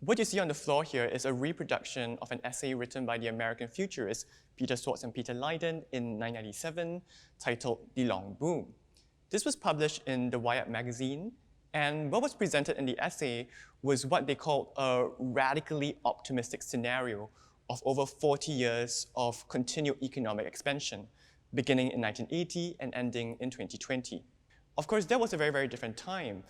What you see on the floor here is a reproduction of an essay written by the American futurists Peter Schwartz and Peter Leyden in 1997, titled The Long Boom. This was published in the Wired magazine, and what was presented in the essay was what they called a radically optimistic scenario of over 40 years of continued economic expansion, beginning in 1980 and ending in 2020. Of course, that was a very, very different time.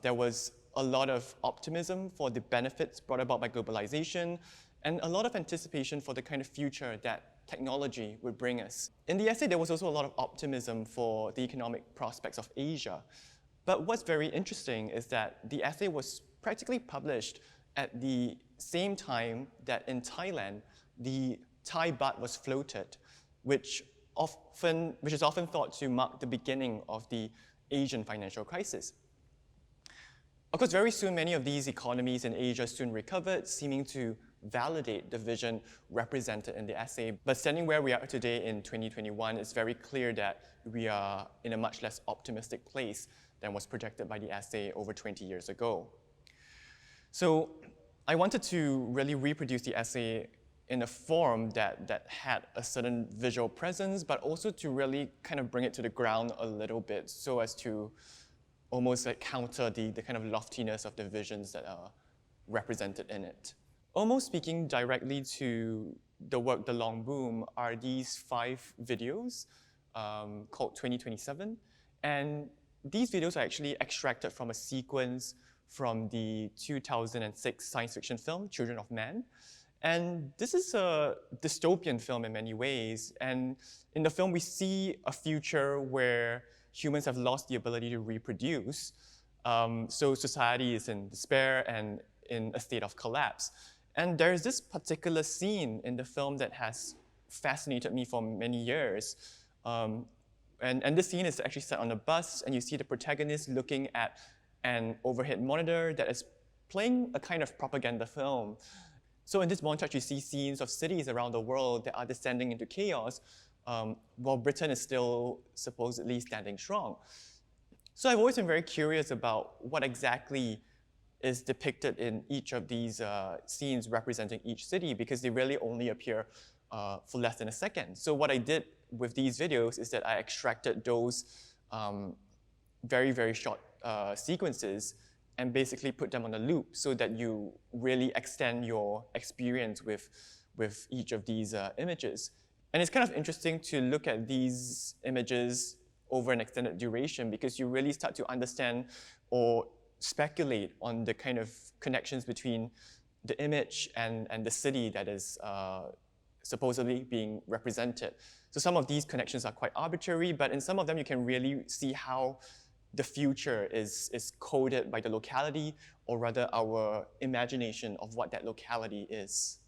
There was a lot of optimism for the benefits brought about by globalization, and a lot of anticipation for the kind of future that technology would bring us. In the essay, there was also a lot of optimism for the economic prospects of Asia. But what's very interesting is that the essay was practically published at the same time that in Thailand, the Thai baht was floated, which is often thought to mark the beginning of the Asian financial crisis. Of course, very soon, many of these economies in Asia soon recovered, seeming to validate the vision represented in the essay. But standing where we are today in 2021, it's very clear that we are in a much less optimistic place than was projected by the essay over 20 years ago. So I wanted to really reproduce the essay in a form that had a certain visual presence, but also to really kind of bring it to the ground a little bit so as to almost like counter the kind of loftiness of the visions that are represented in it. Almost speaking directly to the work The Long Boom are these 5 videos called 2027. And these videos are actually extracted from a sequence from the 2006 science fiction film, Children of Man. And this is a dystopian film in many ways. And in the film, we see a future where humans have lost the ability to reproduce. So society is in despair and in a state of collapse. And there's this particular scene in the film that has fascinated me for many years. And this scene is actually set on a bus, and you see the protagonist looking at an overhead monitor that is playing a kind of propaganda film. So in this montage, you see scenes of cities around the world that are descending into chaos, while Britain is still supposedly standing strong. So I've always been very curious about what exactly is depicted in each of these scenes representing each city, because they really only appear for less than a second. So what I did with these videos is that I extracted those very, very short sequences and basically put them on a loop so that you really extend your experience with each of these images. And it's kind of interesting to look at these images over an extended duration because you really start to understand or speculate on the kind of connections between the image and the city that is supposedly being represented. So some of these connections are quite arbitrary, but in some of them you can really see how the future is coded by the locality, or rather our imagination of what that locality is.